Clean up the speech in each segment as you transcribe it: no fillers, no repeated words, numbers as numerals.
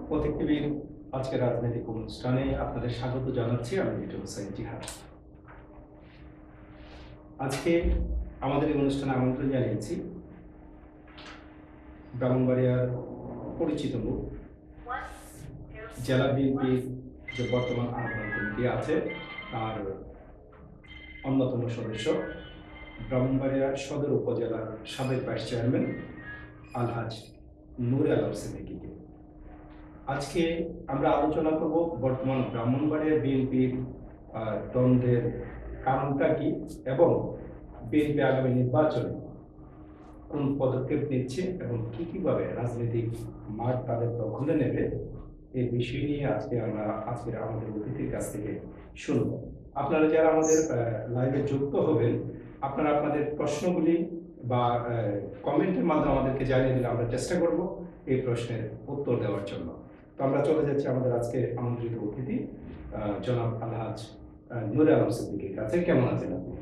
প্রতীক টিভির আজকের রাজনৈতিক অনুষ্ঠানে আপনাদের স্বাগত জানাচ্ছি। আমি লিটন হোসেন জিহাদ। আজকে আমাদের এই অনুষ্ঠানে আমন্ত্রণ জানিয়েছি ব্রাহ্মণবাড়িয়ার পরিচিত মুখ, জেলা বিএনপির যে বর্তমান আহ্বায়ক কমিটি আছে তার অন্যতম সদস্য, ব্রাহ্মণবাড়িয়া সদর উপজেলার সাবেক ভাইস চেয়ারম্যান আলহাজ নূরে আলম সিদ্দিকীকে। আজকে আমরা আলোচনা করব বর্তমান ব্রাহ্মণবাড়িয়া বিএনপির দ্বন্দ্বের কারণটা কি এবং বিএনপি আগামী নির্বাচনে কোন পদক্ষেপ নিচ্ছে এবং কিভাবে রাজনৈতিক মাঠ তাদের দখলে নেবে, এই বিষয় নিয়ে আজকের আমাদের অতিথির কাছ থেকে শুনব। আপনারা যারা আমাদের লাইভে যুক্ত হবেন, আপনারা আপনাদের প্রশ্নগুলি বা কমেন্টের মাধ্যমে আমাদেরকে জানিয়ে দিলে আমরা চেষ্টা করব এই প্রশ্নের উত্তর দেওয়ার জন্য। তো আমরা চলে যাচ্ছি আমাদের আজকে আমন্ত্রিত অতিথি জনাব আলহাজ নূরে আলম সিদ্দিকীর কাছে। কেমন আছেন আপনি?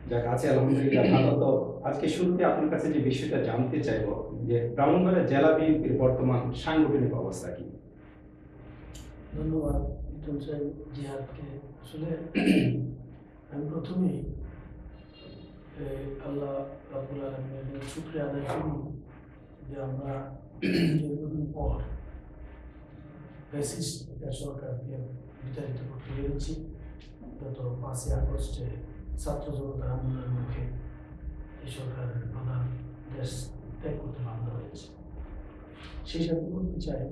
যাক, আছে আলহামদুলিল্লাহ ভালো। তো আজকে শুরুতে আপনার কাছে যে বিষয়টা জানতে চাইব যে ব্রাহ্মণবাড়িয়া জেলা বিএনপির বর্তমান সাংগঠনিক অবস্থা কি? ধন্যবাদ লিটন সাহেব জিহাদকে। আসলে আমি প্রথমেই আল্লাহ রাব্বুল আলামিনের শুকরিয়া আদায় করি যে আমরা দীর্ঘদিন পর ফ্যাসিস্ট সরকারকে বিতাড়িত করতে পেরেছি। গত 5ই আগস্টে ছাত্র জনতার আন্দোলনের মুখে এই সরকারের প্রধান দেশ ত্যাগ করতে বাধ্য হয়েছে। সেই সাথে বলতে চাই,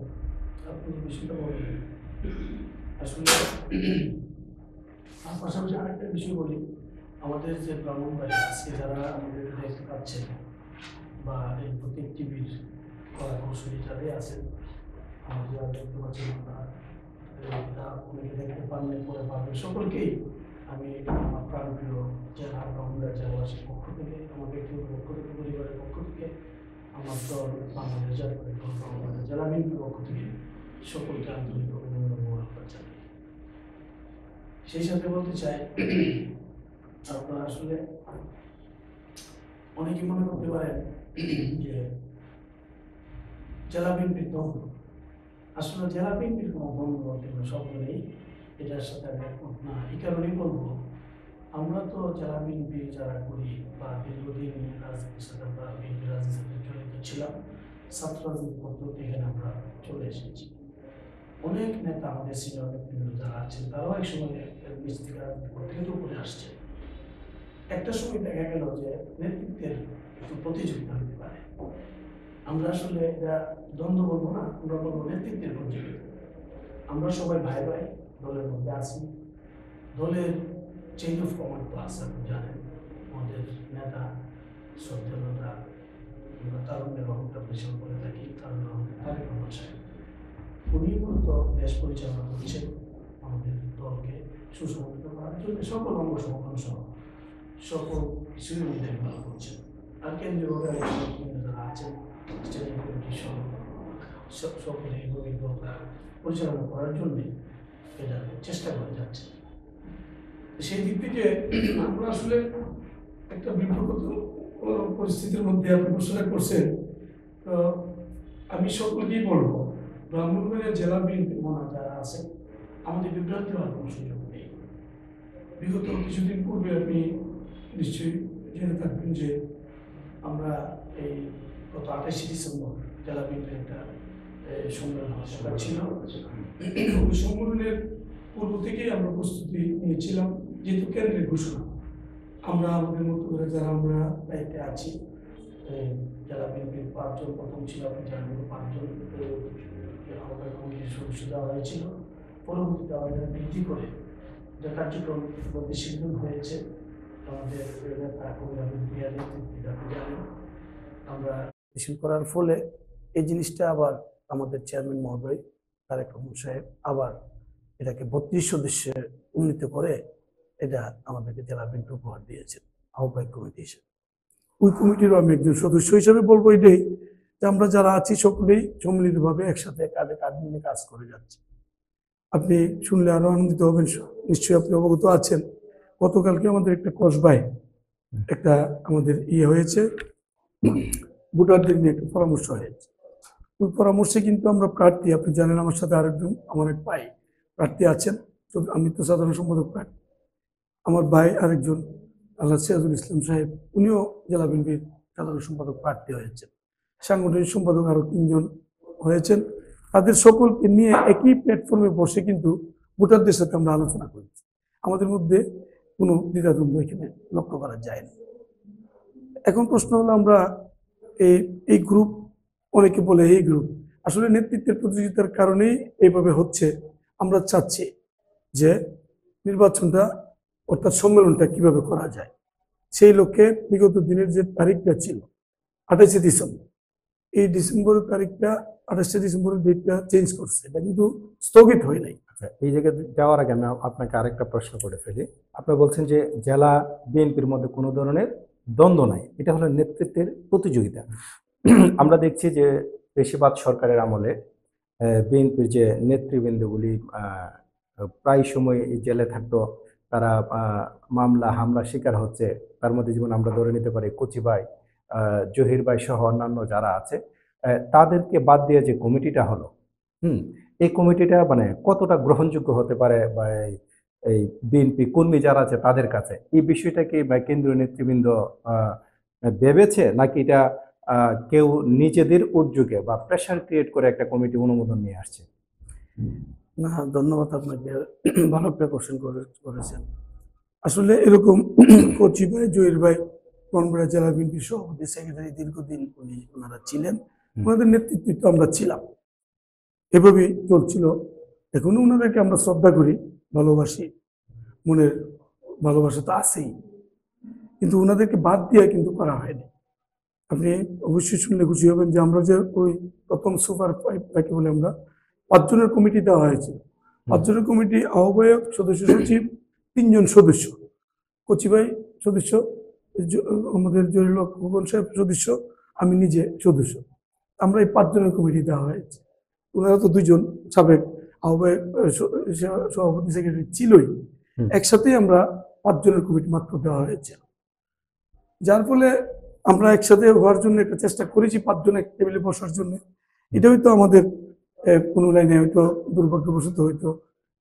আপনি যে বিষয়টা বললেন, আসলে তার পাশাপাশি আরেকটা বিষয় বলি, আমাদের যে ব্রাহ্মণবাড়ি আজকে যারা আমাদের দেখতে পাচ্ছেন বা এই প্রতীক টিভির কলা কৌশলী যারাই আছেন, আমাদের যারা দেখতে পাচ্ছেন, অনেকে দেখতে পারলে পরে পাবেন, সকলকেই আমি আমার প্রাণপ্রিয় জেলা ব্রাহ্মণবাড়িয়া জেলাবাসীর পক্ষ থেকে, আমার ব্যক্তিগত পক্ষ থেকে, পরিবারের পক্ষ থেকে, আমার দল বাংলাদেশ জাতীয় দল ব্রাহ্মণবাড়িয়া জেলা বিএনপির পক্ষ থেকে সকলকে আন্তরিক অভিনন্দন ও আহ্বান জানাই। সেই সাথে বলতে চাই, আপনারা আসলে অনেকে মনে করতে পারেন যে জেলা বিএনপির দ্বন্দ্ব, আসলে জেলা বিএনপির কোনো দ্বন্দ্ব কোনো শব্দ নেই, এটার সাথে আমি একমত না। এই কারণেই বলবো, আমরা তো জেলা বিএনপি যারা করি বা দীর্ঘদিন রাজনীতির সাথে আমরা বিএনপি রাজনীতির সাথে জড়িত ছিলাম, ছাত্র রাজনীতি পদ্ধতি এখানে আমরা চলে এসেছি। অনেক নেতা আমাদের সিনিয়র নেতৃবৃন্দ যারা আছেন তারাও এক সময় নিজ থেকে রাজনীতি করতে কিন্তু উপরে আসছে। একটা সময় দেখা গেল যে নেতৃত্বের একটু প্রতিযোগিতা হতে পারে। আমরা আসলে এটা দ্বন্দ্ব বলবো না, আমরা বলবো নেতৃত্বের প্রতিযোগিতা। আমরা সবাই ভাই ভাই দলের মধ্যে আছি, দলের চেইন অফ কমান্ড তো আছে, আপনি জানেন। আমাদের নেতা শ্রদ্ধেয় নেতা তারুণ্যের অহংকার পেছন করে থাকি, তারুণ্য তারেক রহমান সাহেব, উনি মূলত দেশ পরিচালনা করছেন আমাদের দলকে সুসংগঠিত করার জন্য, সকল অঙ্গ সংগঠন সহ সকল কিছুর মধ্যে ভালো করছেন। আর কেন্দ্রীয়ভাবে যারা আছেন স্টেডিয়াম কমিটি সহ সকলে এইভাবে দলটা পরিচালনা করার জন্য এটা চেষ্টা করে যাচ্ছে। সেই দিক থেকে আমরা আসলে একটা বিব্রত পরিস্থিতির মধ্যে আপনি প্রশ্নটা করছেন। তো আমি সকলকেই বলবো, ব্রাহ্মণবাড়িয়া জেলা বিএনপি মনা যারা আছে, আমাদের বিভ্রান্তি হওয়ার কোনো সুযোগ নেই। বিগত কিছুদিন পূর্বে আপনি নিশ্চয়ই জেনে থাকবেন যে আমরা এই গত 28শে ডিসেম্বর জেলা বিএনপির একটা সম্মেলন হওয়ার ছিল। ওই সম্মেলনের পূর্ব থেকেই আমরা প্রস্তুতি নিয়েছিলাম, যেহেতু কেন্দ্রের ঘোষণা। আমরা আমাদের মতো করে যারা আমরা দায়িত্বে আছি, জেলা বিএনপির 5 জন, প্রথম ছিল আপনি জানেন 5 জন আহ্বায়ক কমিটির সদস্য দেওয়া হয়েছিল। পরবর্তীতে আমাদের বৃদ্ধি করে যে কার্যক্রম মধ্যে সিদ্ধান্ত হয়েছে, আমাদের নেতা নেতৃত্বে আপনি জানেন, আমরা করার ফলে এই জিনিসটা আবার আমাদের চেয়ারম্যান মহোদয় তারেক রহমান সাহেব আবার এটাকে 32 সদস্যে উন্নীত করে এটা আমাদেরকে জেলা বিএনপি উপহার দিয়েছেন আহ্বায়ক কমিটি হিসেবে। ওই কমিটিরও আমি একজন সদস্য হিসেবে বলবো এটাই যে আমরা যারা আছি সকলেই সম্মিলিতভাবে একসাথে কাঁধে কাঁধ মিলে কাজ করে যাচ্ছি। আপনি শুনলে আরো আনন্দিত হবেন, নিশ্চয়ই আপনি অবগত আছেন, গতকালকে আমাদের একটা কসবায় একটা আমাদের হয়েছে, ভোটারদের নিয়ে একটা পরামর্শ হয়েছে। ওই পরামর্শে কিন্তু আমরা প্রার্থী, আপনি জানেন আমার সাথে আরেকজন আমার এক ভাই প্রার্থী আছেন, তো আমি তো সাধারণ সম্পাদক প্রার্থী। আমার ভাই আরেকজন আল্লাহ সিরাজুল ইসলাম সাহেব, উনিও জেলা বিএনপির সাধারণ সম্পাদক প্রার্থী হয়েছেন। সাংগঠনিক সম্পাদক আরো 3জন হয়েছেন। তাদের সকলকে নিয়ে একই প্ল্যাটফর্মে বসে কিন্তু ভোটারদের সাথে আমরা আলোচনা করেছি। আমাদের মধ্যে কোনো দ্বিধাদ্বন্দ্ব এখানে লক্ষ্য করা যায় না। এখন প্রশ্ন হলো, আমরা এই গ্রুপ, অনেকে বলে এই গ্রুপ, আসলে নেতৃত্বের প্রতিযোগিতার কারণেই এইভাবে হচ্ছে। আমরা চাচ্ছি যে নির্বাচনটা অর্থাৎ সম্মেলনটা কিভাবে করা যায়, সেই লক্ষ্যে বিগত দিনের যে তারিখটা ছিল 28শে ডিসেম্বর, এই ডিসেম্বরের তারিখটা 28শে ডিসেম্বরের ডেটটা চেঞ্জ করছে, এটা কিন্তু স্থগিত হয় নাই। এই জায়গায় যাওয়ার আগে আমি আপনাকে আরেকটা প্রশ্ন করে ফেলি। আপনি বলছেন যে জেলা বিএনপির মধ্যে কোনো ধরনের দ্বন্দ্ব নাই, এটা হলো নেতৃত্বের প্রতিযোগিতা। আমরা দেখছি যে পেশিবাদ সরকারের আমলে বিএনপির যে নেতৃবৃন্দগুলি প্রায় সময় এই জেলে থাকতো, তারা মামলা হামলা শিকার হচ্ছে। তার মধ্যে যেমন আমরা ধরে নিতে পারি কচি ভাই, জহির ভাই সহ অন্যান্য যারা আছে, তাদেরকে বাদ দিয়ে যে কমিটিটা হলো, এই কমিটিটা মানে কতটা গ্রহণযোগ্য হতে পারে বা এই বিএনপি কর্মী যারা আছে তাদের কাছে, এই বিষয়টা কি কেন্দ্রীয় নেতৃবৃন্দ ভেবেছে, নাকি এটা কেউ নিজেদের উদ্যোগে বা প্রেশার ক্রিয়েট করে একটা কমিটি অনুমোদন নিয়ে আসছে? না, ধন্যবাদ আপনাকে, ভালো একটা কোশ্চেন করেছেন। আসলে এরকম কচি ভাই, জহির ভাই বনপাড়া জেলা বিএনপির সভাপতি সেক্রেটারি দীর্ঘদিন ওনারা ছিলেন, ওনাদের নেতৃত্বে তো আমরা ছিলাম, এভাবেই চলছিল। এখনো ওনাদেরকে আমরা শ্রদ্ধা করি, ভালোবাসি, মনের ভালোবাসা তো আছেই, কিন্তু ওনাদেরকে বাদ দিয়ে কিন্তু করা হয়নি। আপনি অবশ্যই শুনলে খুশি হবেন যে আমরা যে ওই প্রথম সুপার ফাইভ তাকে বলে আমরা 5 জনের কমিটি দেওয়া হয়েছিল। 5 জনের কমিটি আহ্বায়ক, সদস্য সচিব, 3 জন সদস্য, কচিভাই সদস্য, আমাদের জলিল খোকন সাহেব সদস্য, আমি নিজে সদস্য। আমরা এই 5 জনের কমিটি দেওয়া হয়েছে। ওনারা তো 2 জন সাবেক আহ্বায়ক, সভাপতি সেক্রেটারি ছিলই, একসাথেই আমরা 5 জনের কমিটি মাত্র দেওয়া হয়েছে। যার ফলে আমরা একসাথে হওয়ার জন্য একটা চেষ্টা করেছি, 5 জন এক টেবিলে বসার জন্য। এটা হয়তো আমাদের কোনো লাইনে হয়তো দুর্ভাগ্যবশত হয়তো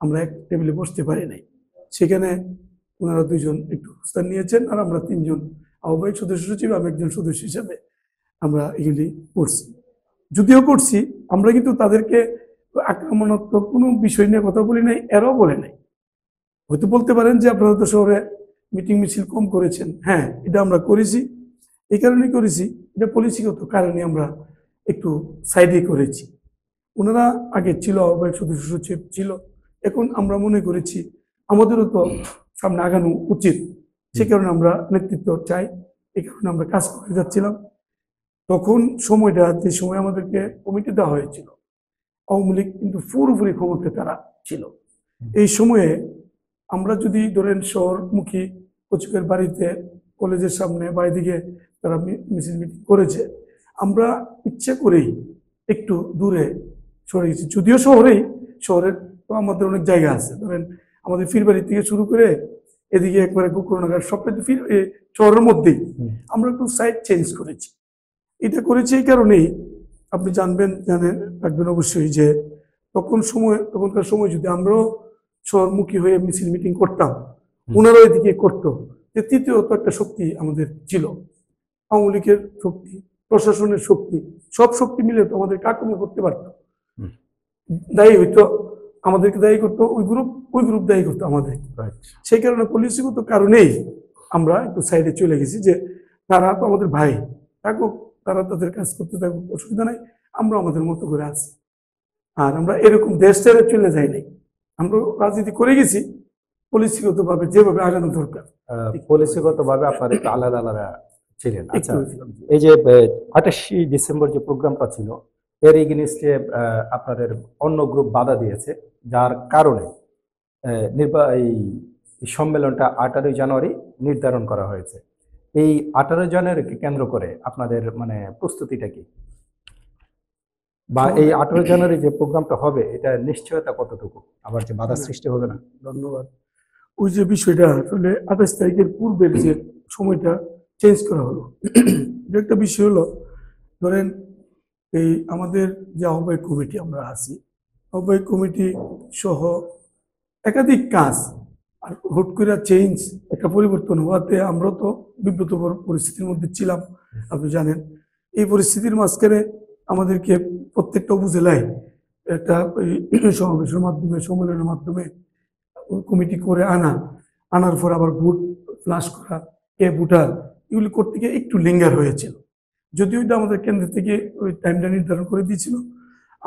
আমরা এক টেবিলে বসতে পারি নাই। সেখানে ওনারা 2 জন একটু স্থান নিয়েছেন, আর আমরা 3 জন আহ্বায়ক, সদস্য সচিব, আমি একজন সদস্য হিসেবে আমরা এগুলি করছি। যদিও করছি, আমরা কিন্তু তাদেরকে আক্রমণাত্মক কোনো বিষয় নিয়ে কথা বলি নাই, এরাও বলে নাই। হয়তো বলতে পারেন যে আপনারা তো শহরে মিটিং মিছিল কম করেছেন, হ্যাঁ এটা আমরা করেছি, এই কারণেই করেছি, এটা পলিসিগত কারণে আমরা একটু সাইডে করেছি। ওনারা আগে ছিল আহ্বায়ক, সদস্য সচিব ছিল, এখন আমরা মনে করেছি আমাদেরও তো সামনে আগানো উচিত, সে কারণে আমরা নেতৃত্ব চাই, এই কারণে আমরা কাজ করে যাচ্ছিলাম। তখন সময়টা, যে সময় আমাদেরকে কমিটি দেওয়া হয়েছিল, আওয়ামী লীগ কিন্তু পুরোপুরি ক্ষমতায় তারা ছিল। এই সময়ে আমরা যদি ধরেন শহরমুখী কচুকের বাড়িতে, কলেজের সামনে বা এদিকে তারা মিছিল মিটিং করেছে, আমরা ইচ্ছে করেই একটু দূরে সরে গেছি। যদিও শহরের তো আমাদের অনেক জায়গা আছে, ধরেন আমাদের ফিরবাড়ি থেকে শুরু করে এদিকে একবারে কুকুরনাগার সবটাই তো শহরের মধ্যেই, আমরা একটু সাইড চেঞ্জ করেছি। এটা করেছি এই কারণেই, আপনি রাখবেন অবশ্যই যে তখনকার সময় যদি আমরাও শহরমুখী হয়ে মিছিল মিটিং করতাম, ওনারাও এদিকে করতো, তৃতীয়ত একটা শক্তি আমাদের ছিল, আওয়ামী লীগের শক্তি, প্রশাসনের শক্তি, সব শক্তি মিলে তো আমাদেরকে আক্রমণ করতে পারত। দায়ী হইতো, আমাদেরকে দায়ী করতো ওই গ্রুপ দায়ী করতো আমাদের। সেই কারণে পলিসিগত কারণেই আমরা একটু সাইডে চলে গেছি, যে তারা তো আমাদের ভাই, থাকুক, তারা তাদের কাজ করতে থাকুক, অসুবিধা নাই, আমরা আমাদের মতো করে আছি। আর আমরা এরকম দেশ ছেড়ে চলে যাই নাই, আমরা রাজনীতি করে গেছি পলিসিগত ভাবে, যেভাবে আগানো দরকার। পলিসিগত ভাবে আপনার একটু আলাদা আলাদা ছিলেন। আচ্ছা, এই যে 28শে ডিসেম্বর যে প্রোগ্রামটা ছিল, এর এগেইনস্টে আপনাদের অন্য গ্রুপ বাধা দিয়েছে, যার কারণে এই সম্মেলনটা 18 জানুয়ারি নির্ধারণ করা হয়েছে। এই 18 জানুয়ারিকে কেন্দ্র করে আপনাদের মানে প্রস্তুতিটা কি, বা এই 18 জানুয়ারি যে প্রোগ্রামটা হবে, এটা নিশ্চয়তা কতটুকু, আবার যে বাধা সৃষ্টি হবে না? ধন্যবাদ। ওই যে বিষয়টা আসলে 28 তারিখের পূর্বের যে সময়টা চেঞ্জ করা হলো, এটা একটা বিষয় হলো, ধরেন এই আমাদের যে আহ্বায়ক কমিটি আমরা আছি, আহ্বায়ক কমিটি সহ একাধিক কাজ, আর হুট করে চেঞ্জ, একটা পরিবর্তন হওয়াতে আমরা তো বিব্রতকর পরিস্থিতির মধ্যে ছিলাম, আপনি জানেন। এই পরিস্থিতির মাঝখানে আমাদেরকে প্রত্যেকটা উপজেলায় একটা সমাবেশের মাধ্যমে, সম্মেলনের মাধ্যমে কমিটি করে আনার পর আবার ভোট ফ্লাশ করা, ভোটার, এগুলি করতে গিয়ে একটু লিঙ্গার হয়েছিল। যদিও এটা আমাদের কেন্দ্র থেকে ওই টাইমটা নির্ধারণ করে দিয়েছিল,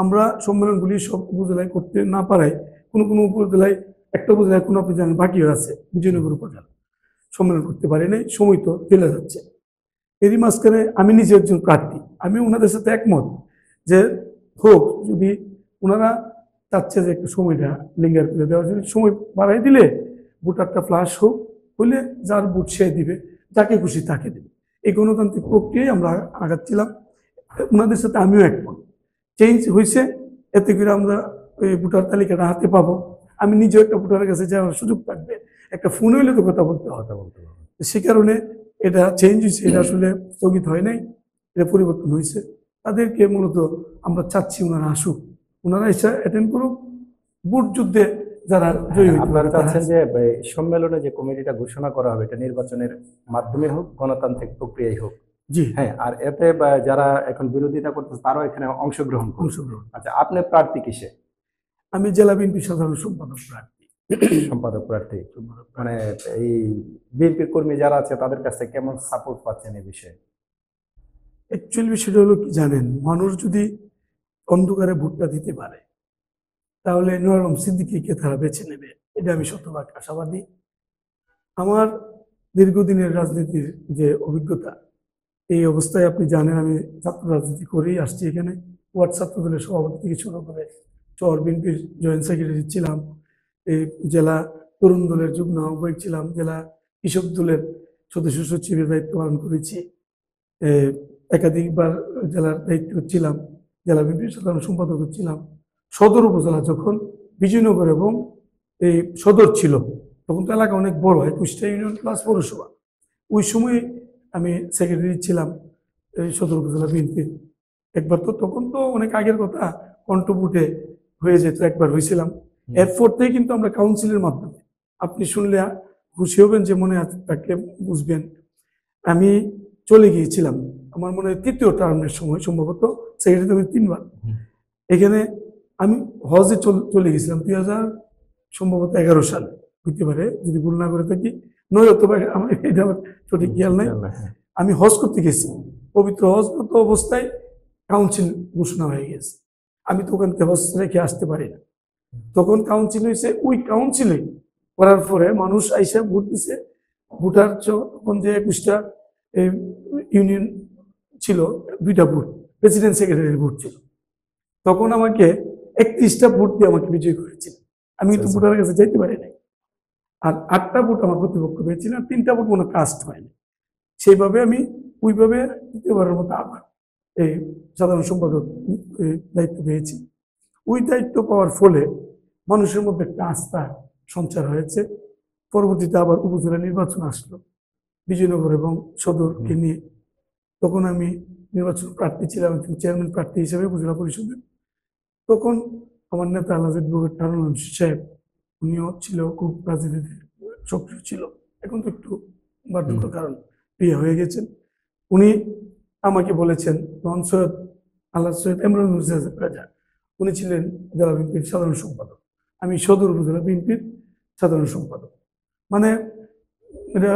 আমরা সম্মেলনগুলি সব উপজেলায় করতে না পারায় কোনো কোনো উপজেলায়, একটা উপজেলায় কোনো আপনি জানেন বাকি আছে, বিজয়নগর উপজেলা সম্মেলন করতে পারি নাই, সময় তো চলে যাচ্ছে। এরই মাঝখানে আমি নিজে একজন প্রার্থী, আমি ওনাদের সাথে একমত যে হোক, যদি ওনারা চাচ্ছে যে একটু সময়টা লিঙ্গার করে দেওয়ার জন্য সময় বাড়াই দিলে ভোটারটা ফ্লাশ হোক, হলে যার ভোট সে দিবে, যাকে খুশি তাকে দেবে। এই গণতান্ত্রিক প্রক্রিয়ায় আমরা আগাচ্ছিলাম, ওনাদের সাথে আমিও একমত। চেঞ্জ হয়েছে, এতে করে আমরা ওই ভোটার তালিকাটা হাতে পাবো, আমি নিজেও একটা ভোটারের কাছে যাওয়ার সুযোগ থাকবে, একটা ফোন হইলে তো কথা বলতে হবে। সে কারণে এটা চেঞ্জ হয়েছে, এটা আসলে স্থগিত হয় নাই, এটা পরিবর্তন হয়েছে। তাদেরকে মূলত আমরা চাচ্ছি ওনারা আসুক, ওনারা এসে অ্যাটেন্ড করুক, ভোট যুদ্ধে যারা জয়ী হইতে আপনারা পারে চাচ্ছেন যে এই সম্মেলনে যে কমিটিটা ঘোষণা করা হবে এটা নির্বাচনের মাধ্যমে হোক, গণতান্ত্রিক প্রক্রিয়ায় হোক। জি হ্যাঁ, আর এতে যারা এখন বিরোধিতা করতেছে তারাও এখানে অংশগ্রহণ করবে। অংশগ্রহণ। আচ্ছা, আপনি প্রার্থী কিসে? আমি জেলা বিএনপি সাধারণ সম্পাদক প্রার্থী। সম্পাদক প্রার্থী। মানে এই বিএনপির কর্মী যারা আছে তাদের কাছে কেমন সাপোর্ট পাচ্ছেন এই বিষয়ে? অ্যাকচুয়ালি বিষয়টা হলো কি জানেন, মানুষ যদি অন্ধকারে ভোটটা দিতে পারে তাহলে নরম সিদ্দিকীকে তারা বেছে নেবে, এটা আমি শতভাগ আশাবাদী। আমার দীর্ঘদিনের রাজনীতির যে অভিজ্ঞতা, এই অবস্থায় আপনি জানেন আমি ছাত্র রাজনীতি করেই আসছি। এখানে ওয়ার্ড ছাত্র দলের সভাপতি থেকে শুরু করে চর বিএনপির জয়েন্ট সেক্রেটারি ছিলাম, এই জেলা তরুণ দলের যুগ্ম আহ্বায়ক ছিলাম, জেলা কৃষক দলের সদস্য সচিবের দায়িত্ব পালন করেছি, একাধিকবার জেলার দায়িত্ব ছিলাম, জেলা বিএনপির সাধারণ সম্পাদক ছিলাম। সদর উপজেলা যখন বিজয়নগর এবং এই সদর ছিল, তখন তো এলাকা অনেক বড়, 21টা ইউনিয়ন প্লাস পৌরসভা, ওই সময় আমি সেক্রেটারি ছিলাম এই সদর উপজেলা বিএনপির। একবার তো, তখন তো অনেক আগের কথা, কণ্ঠভোটে হয়ে যেত, একবার হয়েছিলাম। এরপর থেকে কিন্তু আমরা কাউন্সিলের মাধ্যমে, আপনি শুনলে খুশি হবেন, যে মনে আছে তাকে বুঝবেন, আমি চলে গিয়েছিলাম আমার মনে হয় 3য় টার্মের সময়, সম্ভবত সেক্রেটারি আমি 3বার। এখানে আমি হজে চলে গেছিলাম 2000 সম্ভবত 11 সালে হইতে পারে, যদি ভুল না করে থাকি, নয় অথবা আমার এটা আমার সঠিক খেয়াল নাই। আমি হজ করতে গেছি, পবিত্র হজরত অবস্থায় কাউন্সিল ঘোষণা হয়ে গেছে, আমি তো ওখান থেকে হজ রেখে আসতে পারি না। তখন কাউন্সিল হয়েছে, ওই কাউন্সিলে করার পরে মানুষ আইসা ভোট দিছে। ভোটার তখন যে 21টা ইউনিয়ন ছিল, 2টা ভোট, প্রেসিডেন্ট সেক্রেটারির ভোট ছিল, তখন আমাকে 31টা ভোট দিয়ে আমাকে বিজয় করেছিল। আমি কিন্তু ভোটারের কাছে যাইতে পারি নাই। আর 8টা ভোট আমার প্রতিপক্ষ পেয়েছিল, আর 3টা ভোট কোনো কাস্ট হয়নি। সেইভাবে আমি ওইভাবে দ্বিতীয়বারের মতো আবার এই সাধারণ সম্পাদক দায়িত্ব পেয়েছি। ওই দায়িত্ব পাওয়ার ফলে মানুষের মধ্যে একটা আস্থা সঞ্চার হয়েছে। পরবর্তীতে আবার উপজেলা নির্বাচন আসলো বিজয়নগর এবং সদরকে নিয়ে, তখন আমি নির্বাচন প্রার্থী ছিলাম, চেয়ারম্যান প্রার্থী হিসেবে উপজেলা পরিষদের। তখন আমার নেতা আলহাজ টারুন সাহেব, উনিও ছিল খুব রাজনীতিতে সক্রিয় ছিল, এখন তো একটু বার্ধক্য কারণ বিয়ে হয়ে গেছেন। উনি আমাকে বলেছেন, তখন আলহাজ সৈয়দ ইমরান রাজা, উনি ছিলেন জেলা বিএনপির সাধারণ সম্পাদক, আমি সদর উপজেলা বিএনপির সাধারণ সম্পাদক। মানে এটা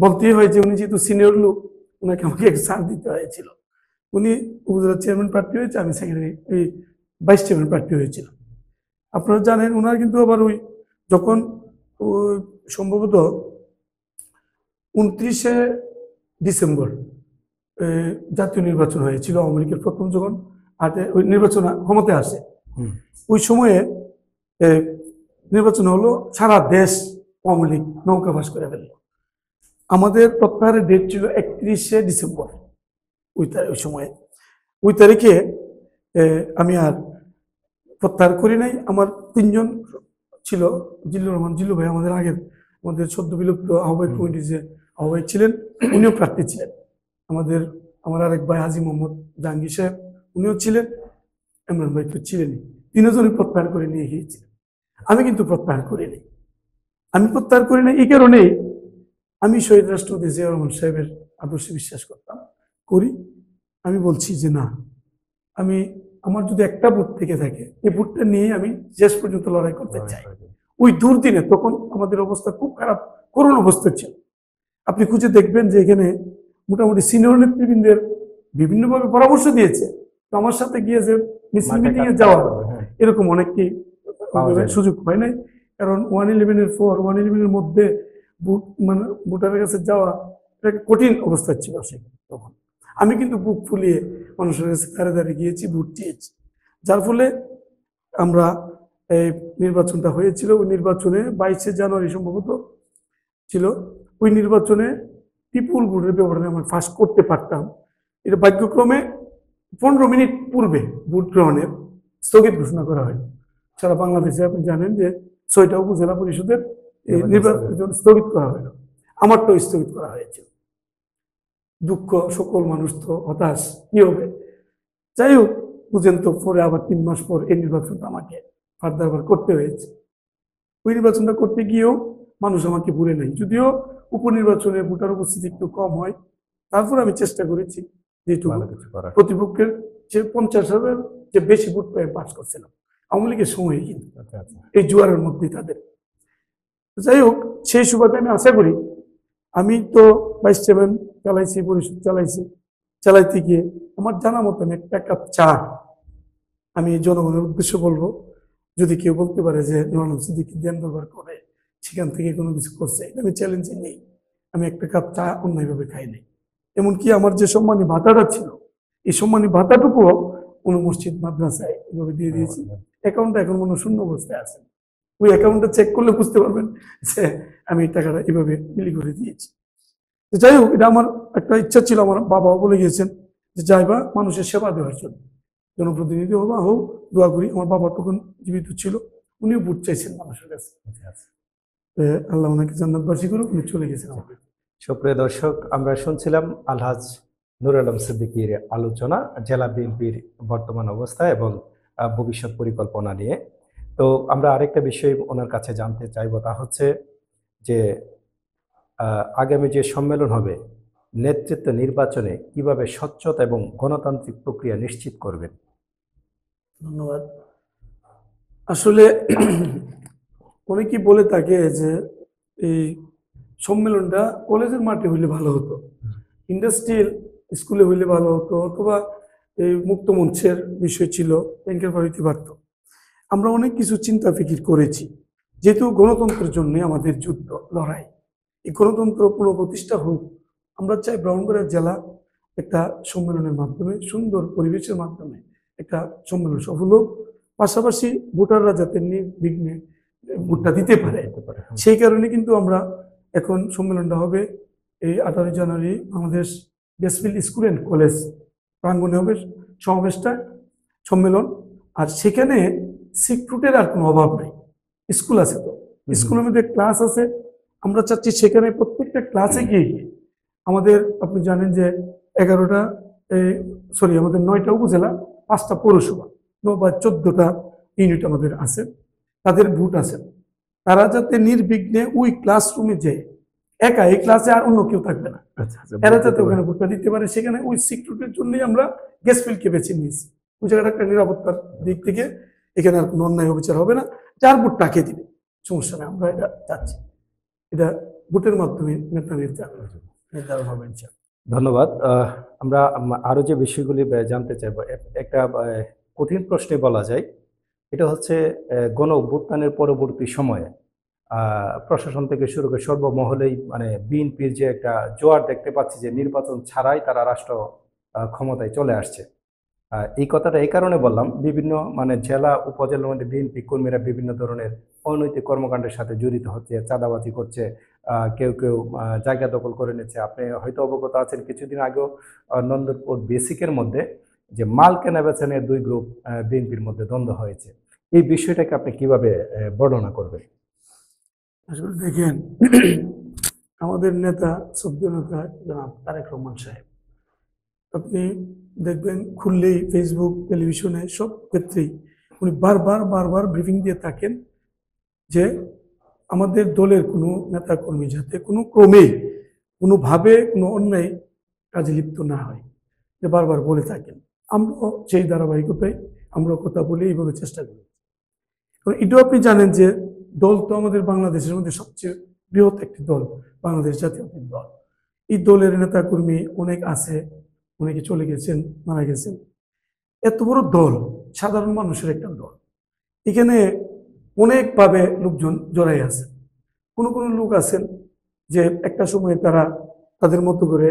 বলতেই হয় যে উনি যেহেতু সিনিয়র লোক, ওনাকে আমাকে ছাড় দিতে হয়েছিল। উনি উপজেলার চেয়ারম্যান প্রার্থী হয়েছে, আমি সেক্রেটারি এই ভাইস চেয়ারম্যান প্রার্থী হয়েছিলাম। আপনারা জানেন ওনার কিন্তু আবার ওই যখন সম্ভবত 29শে ডিসেম্বর জাতীয় নির্বাচন হয়েছিল, আওয়ামী লীগের প্রথম যখন ওই নির্বাচন ক্ষমতায় আসে, ওই সময়ে নির্বাচন হলো, সারা দেশ আওয়ামী লীগ নৌকা ভাস করে ফেলল। আমাদের প্রত্যাহারের ডেট ছিল 31শে ডিসেম্বর। ওই সময়ে ওই তারিখে আমি আর প্রত্যাহার করি নাই। আমার 3জন ছিল, জিল্লুর রহমান জিল্লু ভাই, আমাদের সদ্য বিলুপ্ত আহ্বায়ক কমিটির যে আহ্বায়ক ছিলেন, উনিও প্রার্থী ছিলেন। আমার আরেক ভাই হাজি মোহাম্মদ জাহাঙ্গীর সাহেব, উনিও ছিলেন, ইমরান ভাই তো ছিলেনই, তিনজনই প্রত্যাহার করে নিয়ে গিয়েছিলেন। আমি কিন্তু প্রত্যাহার করিনি। আমি প্রত্যাহার করি না এই কারণেই, আমি শহীদ রাষ্ট্রপতি জিয়াউর রহমান সাহেবের আদর্শে বিশ্বাস করতাম, করি। আমি বলছি যে না, আমি আমার যদি একটা ভোট থেকে থাকে, এই ভোটটা নিয়ে আমি শেষ পর্যন্ত লড়াই করতে চাই। ওই দুর্দিনে তখন আমাদের অবস্থা খুব খারাপ, করুণ অবস্থা ছিল। আপনি খুঁজে দেখবেন যে এখানে মোটামুটি সিনিয়র নেতৃবৃন্দের বিভিন্নভাবে পরামর্শ দিয়েছে, তো আমার সাথে গিয়ে যে মিছিল মাঠে মিটিং এ কাজ যাওয়া করবে, হ্যাঁ। এরকম অনেককেই পাওয়া যায় না। সুযোগ হয় নাই। কারণ 111-এর পর 111-এর মধ্যে মানে ভোটারের কাছে যাওয়া এটা একটা কঠিন অবস্থা ছিল সেখানে তখন। আমি কিন্তু বুক ফুলিয়ে মানুষের কাছে দাঁড়িয়ে দাঁড়িয়ে গিয়েছি, ভোট চেয়েছি, যার ফলে আমরা এই নির্বাচনটা হয়েছিল। ওই নির্বাচনে 22শে জানুয়ারি সম্ভবত ছিল, ওই নির্বাচনে বিপুল ভোটের ব্যবধানে আমরা ফার্স্ট করতে পারতাম। এটা ভাগ্যক্রমে 15 মিনিট পূর্বে ভোট গ্রহণের স্থগিত ঘোষণা করা হয়। সারা বাংলাদেশে আপনি জানেন যে 6টা উপজেলা পরিষদের এই নির্বাচন স্থগিত করা হলো, আমারটাও স্থগিত করা হয়েছিল। দুঃখ, সকল মানুষ তো হতাশ, কি হবে। যাই হোক, বুঝেন তো, পরে আবার 3 মাস পর এই নির্বাচনটা আমাকে ফার্দার করতে হয়েছে। ওই নির্বাচনটা করতে গিয়েও মানুষ আমাকে ভুলে নাই, যদিও উপনির্বাচনে ভোটার উপস্থিতি একটু কম হয়, তারপর আমি চেষ্টা করেছি যেটুকু ভালো কিছু করার। প্রতিপক্ষের যে 50,000 যে বেশি ভোট পেয়ে পাস করছিলাম আওয়ামী লীগের সময়, কিন্তু আচ্ছা, আচ্ছা। এই জোয়ারের মধ্যেই তাদের। যাই হোক, সেই সুবাদে আমি আশা করি, আমি তো ভাইস চেয়ারম্যান চালাইছি, পরিষদ চালাইছি, চালাইতে গিয়ে আমার জানা মতন একটা কাপ চা আমি জনগণের উদ্দেশ্যে বলবো। যদি কেউ বলতে পারে যে নুরুল আলম সিদ্দিকী ধ্যান দরবার করে সেখান থেকে কোনো কিছু করছে, এটা আমি চ্যালেঞ্জে নেই। আমি একটা কাপ চা অন্যায়ভাবে খাই নাই। এমনকি আমার যে সম্মানী ভাতাটা ছিল, এই সম্মানী ভাতাটুকুও কোনো মসজিদ মাদ্রাসায় এভাবে দিয়ে দিয়েছি। অ্যাকাউন্টটা এখন মনে হয় শূন্য অবস্থায় আছে, ওই অ্যাকাউন্টটা চেক করলে বুঝতে পারবেন যে আমি এই টাকাটা এভাবে বিলি করে দিয়েছি। তো যাই হোক, এটা আমার একটা ইচ্ছা ছিল, আমার বাবাও বলে গিয়েছেন যে যাইবা মানুষের সেবা দেওয়ার জন্য, জনপ্রতিনিধি হবা হোক, দোয়া করি। আমার বাবা তখন জীবিত ছিল, উনিও ভোট চাইছেন মানুষের কাছে। আল্লাহ ওনাকে জান্নাতবাসী করুক, উনি চলে গেছেন আমাকে। সুপ্রিয় দর্শক, আমরা শুনছিলাম আলহাজ নুরুল আলম সিদ্দিকীর আলোচনা জেলা বিএনপির বর্তমান অবস্থা এবং ভবিষ্যৎ পরিকল্পনা নিয়ে। তো আমরা আরেকটা বিষয় ওনার কাছে জানতে চাইবো, তা হচ্ছে যে আগামী যে সম্মেলন হবে, নেতৃত্ব নির্বাচনে কিভাবে স্বচ্ছতা এবং গণতান্ত্রিক প্রক্রিয়া নিশ্চিত করবেন? ধন্যবাদ। আসলে অনেকেই বলে থাকে যে এই সম্মেলনটা কলেজের মাঠে হইলে ভালো হতো, ইন্ডাস্ট্রিয়াল স্কুলে হইলে ভালো হতো, অথবা এই মুক্ত মঞ্চের বিষয় ছিল, ব্যাংকের বাড়িতে পারত। আমরা অনেক কিছু চিন্তা ফিকির করেছি, যেহেতু গণতন্ত্রের জন্য আমাদের যুদ্ধ লড়াই, এই গণতন্ত্র পুনঃপ্রতিষ্ঠা হোক। আমরা চাই ব্রাহ্মণবাড়িয়া জেলা একটা সম্মেলনের মাধ্যমে, সুন্দর পরিবেশের মাধ্যমে একটা সম্মেলন সফল হোক, পাশাপাশি ভোটাররা যাতে নির্বিঘ্নে ভোটটা দিতে পারে। সেই কারণে কিন্তু আমরা এখন সম্মেলনটা হবে এই 18 জানুয়ারি আমাদের বেসফিল্ড স্কুল অ্যান্ড কলেজ প্রাঙ্গণে হবে সমাবেশটা, সম্মেলন। আর সেখানে সিক্রেটের আর কোনো অভাব নেই, স্কুল আছে, তো স্কুলের মধ্যে ক্লাস আছে। আমরা চাচ্ছি সেখানে প্রত্যেকটা ক্লাসে গিয়ে আমাদের, আপনি জানেন যে 11টা আমাদের 9টা উপজেলা, 5টা পৌরসভা বা 14টা ইউনিট আমাদের আছে, তাদের ভোট আছে। তারা যাতে নির্বিঘ্নে ওই ক্লাসরুমে যে একা, এই ক্লাসে আর অন্য কেউ থাকবে না, এরা যাতে ওখানে ভোটটা দিতে পারে। সেখানে ওই সিকিউরিটির জন্যই আমরা গ্যাস ফিল্ডকে বেছে নিয়েছি। ওই জায়গাটা একটা নিরাপত্তার দিক থেকে এখানে আর কোনো অন্যায় অবিচার হবে না, যার ভোট তাকে দিবে, সমস্যা নেই। আমরা এটা চাচ্ছি, এটা ভোটের মাধ্যমে নেতা নির্ধারণ হবে। ধন্যবাদ। আমরা আরো যে বিষয়গুলি জানতে চাইবো, একটা কঠিন প্রশ্নে বলা যায়, এটা হচ্ছে গণ অভ্যুত্থানের পরবর্তী সময়ে প্রশাসন থেকে শুরু করে সর্বমহলেই মানে বিএনপির যে একটা জোয়ার দেখতে পাচ্ছি, যে নির্বাচন ছাড়াই তারা রাষ্ট্র ক্ষমতায় চলে আসছে। এই কথাটা এই কারণে বললাম, বিভিন্ন মানে জেলা উপজেলার মধ্যে বিএনপি কর্মীরা বিভিন্ন ধরনের অনৈতিক কর্মকাণ্ডের সাথে জড়িত হচ্ছে, চাঁদাবাজি করছে, কেউ কেউ জায়গা দখল করে নিচ্ছে। আপনি হয়তো অবগত আছেন, কিছুদিন আগেও নন্দনপুর বেসিকের মধ্যে যে মাল কেনা বেচা নিয়ে 2 গ্রুপ বিএনপির মধ্যে দ্বন্দ্ব হয়েছে। এই বিষয়টাকে আপনি কিভাবে বর্ণনা করবেন? আসলে দেখেন, আমাদের নেতা, সদ্য নেতা জনাব তারেক রহমান সাহেব, আপনি দেখবেন খুললেই ফেসবুক, টেলিভিশনে সব ক্ষেত্রেই উনি বারবার ব্রিফিং দিয়ে থাকেন যে আমাদের দলের কোনো নেতাকর্মী যাতে কোনো ক্রমে কোনোভাবে কোনো অন্যায় কাজে লিপ্ত না হয়, যে বারবার বলে থাকেন। আমরাও সেই ধারাবাহিকতায় আমরা কথা বলে এইভাবে চেষ্টা করি। এবং এটাও আপনি জানেন যে দল তো আমাদের বাংলাদেশের মধ্যে সবচেয়ে বৃহৎ একটি দল, বাংলাদেশ জাতীয়তাবাদী দল। এই দলের নেতাকর্মী অনেক আছে, অনেকে চলে গেছেন, মারা গেছেন। এত বড় দল, সাধারণ মানুষের একটা দল, এখানে অনেকভাবে লোকজন জড়াই আছে। কোনো লোক আছেন যে একটা সময় তারা তাদের মতো করে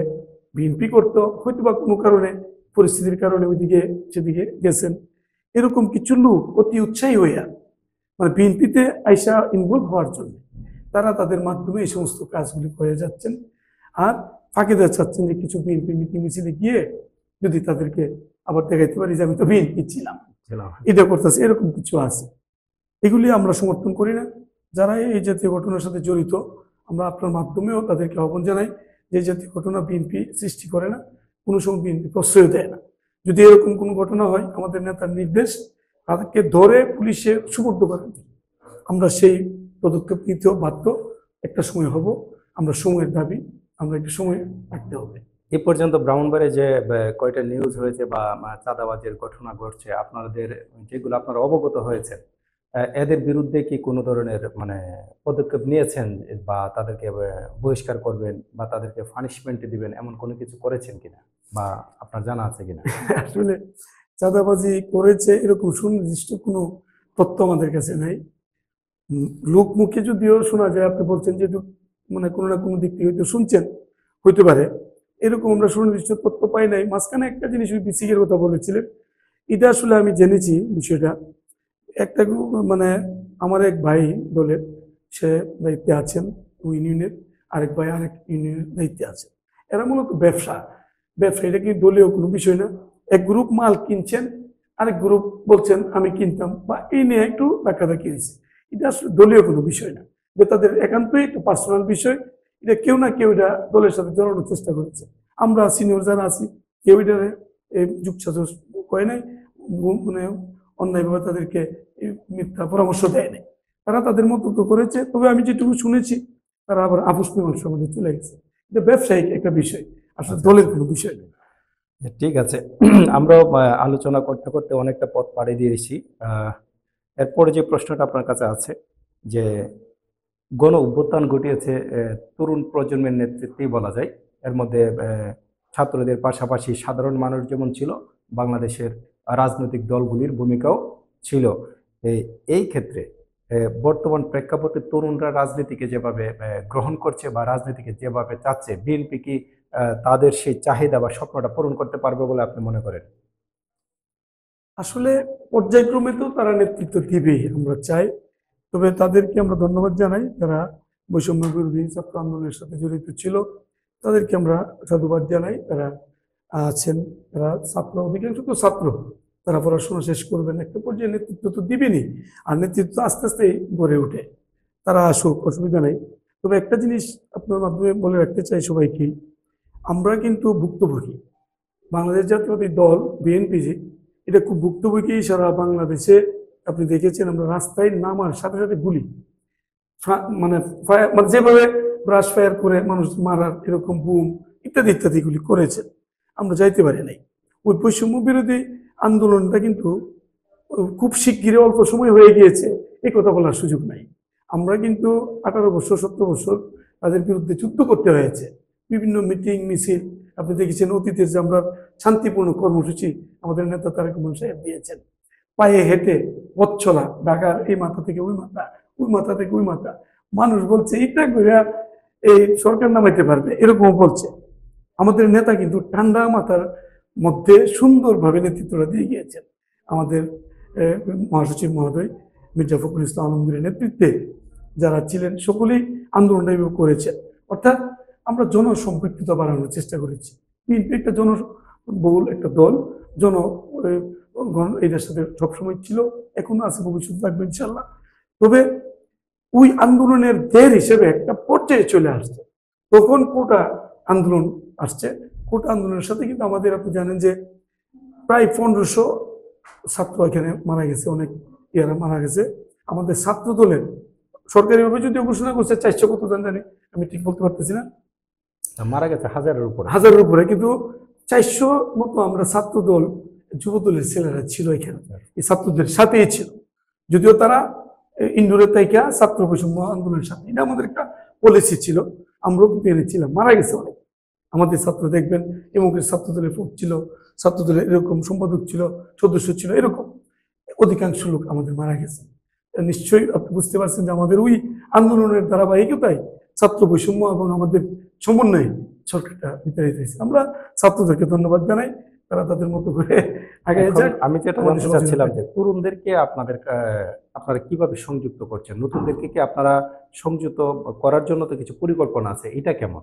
বিএনপি করতো, হয়তো বা কোনো কারণে পরিস্থিতির কারণে ওইদিকে সেদিকে গেছেন। এরকম কিছু লোক অতি উৎসাহী হইয়া মানে বিএনপিতে আইসা ইনভলভ হওয়ার জন্য তারা তাদের মাধ্যমে এই সমস্ত কাজগুলি করে যাচ্ছেন। আর ফাঁকে দেওয়া চাচ্ছেন যে কিছু বিএনপি মিটিং মিছিলে গিয়ে যদি তাদেরকে আবার দেখাইতে পারি যে আমি তো বিএনপি ছিলাম, এটা করতেছে, এরকম কিছু আছে। এগুলি আমরা সমর্থন করি না। যারা এই জাতীয় ঘটনার সাথে জড়িত, আমরা আপনার মাধ্যমেও তাদেরকে আহ্বান জানাই যে এই জাতীয় ঘটনা বিএনপি সৃষ্টি করে না, কোনো সময় বিএনপি প্রশ্রয় দেয় না। যদি এরকম কোনো ঘটনা হয়, আমাদের নেতার নির্দেশ, তাদেরকে ধরে পুলিশে সুপর্দ করেন, আমরা সেই পদক্ষেপ নিতেও বাধ্য। একটা সময় হব, আমরা সময়ের দাবি, আমরা একটু সময় রাখতে হবে। এ পর্যন্ত ব্রাহ্মণবাড়িয়ায় যে কয়টা নিউজ হয়েছে বা চাঁদাবাজের ঘটনা ঘটছে, আপনাদের যেগুলো আপনারা অবগত হয়েছেন, এদের বিরুদ্ধে কি কোনো ধরনের পদক্ষেপ নিয়েছেন বা তাদেরকে বহিষ্কার করবেন বা তাদেরকে পানিশমেন্ট দিবেন, এমন কোনো কিছু করেছেন কিনা বা আপনার জানা আছে কিনা? আসলে চাঁদাবাজি করেছে এরকম সুনির্দিষ্ট কোনো তথ্য আমাদের কাছে নাই। লোক মুখে যদিও শোনা যায়, আপনি বলছেন যে কোনো না কোনো দিক থেকে হয়তো শুনছেন, হইতে পারে, এরকম আমরা সুনির্দিষ্ট তথ্য পাই নাই। মাঝখানে একটা জিনিস ওই বিসিকের কথা বলেছিলেন, এটা আসলে আমি জেনেছি বিষয়টা। একটা আমার এক ভাই দলের, সে দায়িত্বে আছেন ওই ইউনিয়নের, আরেক ভাই আরেক ইউনিয়নের দায়িত্বে আছেন। এরা মূলত ব্যবসা, এটা কি দলীয় কোনো বিষয় না। এক গ্রুপ মাল কিনছেন, আরেক গ্রুপ বলছেন আমি কিনতাম, বা এই নিয়ে একটু ধাক্কাধাক্কি হয়েছে। এটা আসলে দলীয় কোনো বিষয় না, যে তাদের একান্তই একটু পার্সোনাল বিষয়। এটা কেউ না কেউ এটা দলের সাথে জড়ানোর চেষ্টা করেছে। আমরা সিনিয়র যারা আছি কেউ এটা যুগসাজস করে নাই, অন্যায়ভাবে তাদেরকে মিথ্যা পরামর্শ দেয় নাই। তারা তাদের মতো করেছে। তবে আমি যেটুকু শুনেছি, তারা আবার আপোষ মীমাংসার মধ্যে চলে গেছে। এটা ব্যবসায়িক একটা বিষয়, আসলে দলের কোনো বিষয় নেই। ঠিক আছে, আমরাও আলোচনা করতে করতে অনেকটা পথ পাড়ি দিয়েছি। এরপরে যে প্রশ্নটা আপনার কাছে আছে, যে গণ অভ্যুত্থান ঘটিয়েছে তরুণ প্রজন্মের নেতৃত্বেই বলা যায়। এর মধ্যে ছাত্রদের পাশাপাশি সাধারণ মানুষ যেমন ছিল, বাংলাদেশের রাজনৈতিক দলগুলির ভূমিকাও ছিল। এই ক্ষেত্রে বর্তমান প্রেক্ষাপটে তরুণরা রাজনীতিকে যেভাবে গ্রহণ করছে বা রাজনীতিকে যেভাবে চাচ্ছে, বিএনপি কি তাদের সেই চাহিদা বা স্বপ্নটা পূরণ করতে পারবে বলে আপনি মনে করেন? আসলে পর্যায়ক্রমে তো তারা নেতৃত্ব দিবেই, আমরা চাই। তবে তাদেরকে আমরা ধন্যবাদ জানাই, যারা বৈষম্য বিরোধী ছাত্র আন্দোলনের সাথে জড়িত ছিল, তাদেরকে আমরা সাধুবাদ জানাই। তারা আছেন, তারা ছাত্র, অধিকাংশ তো ছাত্র, তারা পড়াশোনা শেষ করবেন, একটা পর্যায়ে নেতৃত্ব তো দিবেনই। আর নেতৃত্ব আস্তে আস্তে গড়ে ওঠে, তারা আসুক, অসুবিধা নেই। তবে একটা জিনিস আপনার মাধ্যমে বলে রাখতে চাই সবাইকে, আমরা কিন্তু ভুক্তভোগী। বাংলাদেশ জাতীয়তাবাদী দল বিএনপি, এটা খুব ভুক্তভোগী সারা বাংলাদেশে। আপনি দেখেছেন, আমরা রাস্তায় নামার সাথে সাথে গুলি, যেভাবে ব্রাশ ফায়ার করে মানুষ মারার, এরকম বুম ইত্যাদি ইত্যাদি গুলি করেছে, আমরা যাইতে পারি নাই। ওই বৈষম্য বিরোধী আন্দোলনটা কিন্তু খুব শিগগিরই অল্প সময় হয়ে গিয়েছে, এই কথা বলার সুযোগ নাই। আমরা কিন্তু 18 বছর 17 বছর তাদের বিরুদ্ধে যুদ্ধ করতে হয়েছে, বিভিন্ন মিটিং মিছিল। আপনি দেখেছেন অতীতের যে আমরা শান্তিপূর্ণ কর্মসূচি আমাদের নেতা তারেক রহমান সাহেব দিয়েছেন, পায়ে হেঁটে পথ চলা, ঢাকার এই মাথা থেকে ওই মাথা, ওই মাথা থেকে ওই মাথা। মানুষ বলছে এটা করে এই সরকার নামাইতে পারবে, এরকম বলছে। আমাদের নেতা কিন্তু ঠান্ডা মাথার মধ্যে সুন্দরভাবে নেতৃত্বটা দিয়ে গিয়েছেন। আমাদের মহাসচিব মহোদয় মির্জা ফখরুল ইসলাম আলমগীরের নেতৃত্বে যারা ছিলেন সকলেই আন্দোলনটা করেছেন। অর্থাৎ আমরা জনসম্পৃক্ততা বাড়ানোর চেষ্টা করেছি। বিএনপি একটা জনবহুল একটা দল, এটার সাথে সবসময় ছিল, এখনো আছে, ভবিষ্যতে থাকবে ইনশাল্লাহ। তবে ওই আন্দোলনের দের হিসেবে একটা পর্যায়ে চলে আসছে, তখন কোটা আন্দোলন আসছে। কোটা আন্দোলনের সাথে কিন্তু আমাদের, আপনি জানেন যে প্রায় 1500 ছাত্র এখানে মারা গেছে, অনেক ইয়ারা মারা গেছে। আমাদের ছাত্র দলের সরকারিভাবে যদিও ঘোষণা করছে 400 কত জন জানি, আমি ঠিক বলতে পারতেছি না, মারা গেছে হাজারের উপরে। হাজারের উপরে, কিন্তু 400 মতো আমরা ছাত্র দল যুব দলের ছেলেরা ছিল এখানে, এই ছাত্রদের সাথেই ছিল, যদিও তারা ইন্ডোরে তাইকা ছাত্র বৈষম্য আন্দোলনের সাথে, এটা আমাদের একটা পলিসি ছিল, আমরাও কিন্তু এনেছিলাম। মারা গেছে অনেক আমাদের ছাত্র, দেখবেন এমুকের ছাত্র দলের ফোক ছিল, ছাত্র দলের এরকম সম্পাদক ছিল, সদস্য ছিল, এরকম অধিকাংশ লোক আমাদের মারা গেছে। নিশ্চয়ই আপনি বুঝতে পারছেন যে আমাদের ওই আন্দোলনের ধারাবাহিকতায় ছাত্র বৈষম্য এবং আমাদের সমন্বয়ে সরকারটা বিতাড়িত হয়েছে। আমরা ছাত্রদেরকে ধন্যবাদ জানাই, তারা তাদের মতো করে আগে যাক। আমি যেটা আমাদের জানতে চাচ্ছিলাম সহযোগিতা যে তরুণদেরকে আপনারা কিভাবে সংযুক্ত করছেন, নতুনদেরকে কি আপনারা সংযুক্ত করার জন্য তো কিছু পরিকল্পনা আছে, এটা কেমন?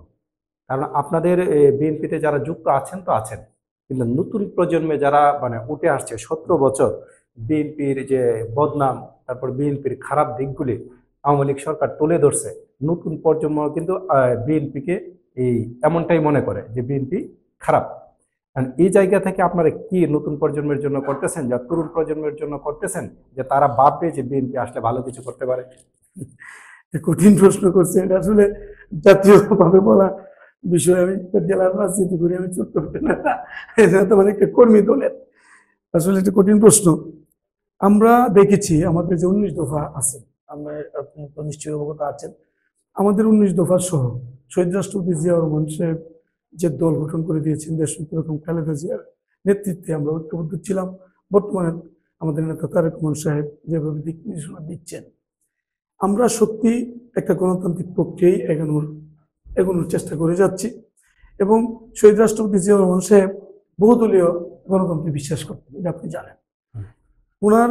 কারণ আপনাদের বিএনপিতে যারা যুক্ত আছেন তো আছেন, কিন্তু নতুন প্রজন্মে যারা মানে উঠে আসছে 17 বছর বিএনপির যে বদনাম, তারপর বিএনপির খারাপ দিকগুলি আওয়ামী লীগ সরকার তুলে ধরছে, নতুন প্রজন্ম কিন্তু বিএনপিকে এই এমনটাই মনে করে যে বিএনপি খারাপ। And এই জায়গা থেকে আপনারা কি নতুন প্রজন্মের জন্য করতেছেন, যা তরুণ প্রজন্মের জন্য করতেছেন, যে তারা ভাববে যে বিএনপি আসলে ভালো কিছু করতে পারে? কঠিন প্রশ্ন করছে, এটা আসলে জাতীয়ভাবে বলা বিষয়। আমি জেলার রাজনীতি করি, আমি ছোট্ট না, এটা তো মানে একটা কর্মী দলের, আসলে এটা কঠিন প্রশ্ন। আমরা দেখেছি আমাদের যে 19 দফা আছে, আমরা আপনি তো নিশ্চয়ই অবগত আছেন, আমাদের 19 দফা সহ শহীদ রাষ্ট্রপতি জিয়াউর রহমান সাহেব যে দল গঠন করে দিয়েছেন দেশনেত্রী বেগম খালেদা জিয়ার নেতৃত্বে আমরা ঐক্যবদ্ধ ছিলাম। বর্তমানে আমাদের নেতা তারেক রহমান সাহেব যেভাবে দিক নির্দেশনা দিচ্ছেন, আমরা সত্যি একটা গণতান্ত্রিক প্রক্রিয়ায় এগোনোর চেষ্টা করে যাচ্ছি। এবং শহীদ রাষ্ট্রপতি জিয়াউর রহমান সাহেব বহুদলীয় গণতন্ত্রে বিশ্বাস করতেন, এটা আপনি জানেন। ওনার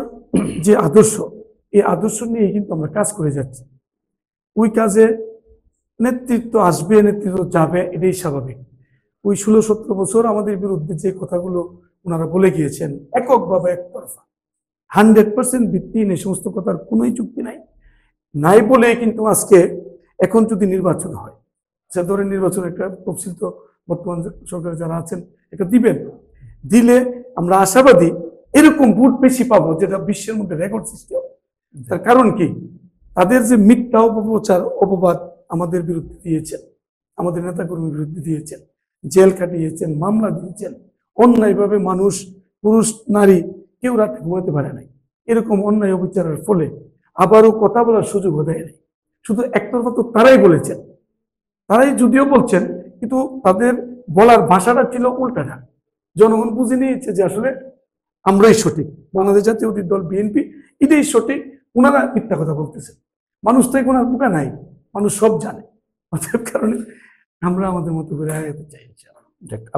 যে আদর্শ, এই আদর্শ নিয়ে কিন্তু আমরা কাজ করে যাচ্ছি। ওই কাজে নেতৃত্ব আসবে, নেতৃত্ব যাবে, এটাই স্বাভাবিক। ওই 16-17 বছর আমাদের বিরুদ্ধে যে কথাগুলো ওনারা বলে গিয়েছেন, এককভাবে একতরফা 100% ভিত্তিহীন, এই সমস্ত কথার কোনোই যুক্তি নাই বলে কিন্তু আজকে এখন যদি নির্বাচন হয়, সে ধরে নির্বাচন একটা তফসিল তো বর্তমান সরকারে যারা আছেন এটা দিলে আমরা আশাবাদী এরকম ভোট বেশি পাবো, যেটা বিশ্বের মধ্যে রেকর্ড সৃষ্টি হবে। তার কারণ কি, তাদের যে মিথ্যা অপপ্রচার অপবাদ আমাদের বিরুদ্ধে দিয়েছেন, আমাদের নেতাকর্মীর বিরুদ্ধে দিয়েছেন, জেল কাটিয়েছেন, মামলা দিয়েছেন, অন্যায়ভাবে মানুষ, পুরুষ নারী কেউ রাতে ঘুমাতে পারে নাই, এরকম অন্যায় অবিচারের ফলে আবারও কথা বলার সুযোগ দেয় নাই। শুধু একতরফা তো তারাই বলেছেন, তারাই যদিও বলছেন, কিন্তু তাদের বলার ভাষাটা ছিল উল্টাটা। জনগণ বুঝে নিয়েছে যে আসলে আমরাই সঠিক, বাংলাদেশ জাতীয়তাবাদী দল বিএনপি এটাই সঠিক, ওনারা মিথ্যা কথা বলতেছেন। মানুষ তো এখন আর বোকা নাই, মানুষ সব জানে। অতএব কারণে আমরা আমাদের মতো করে আগাতে চাই।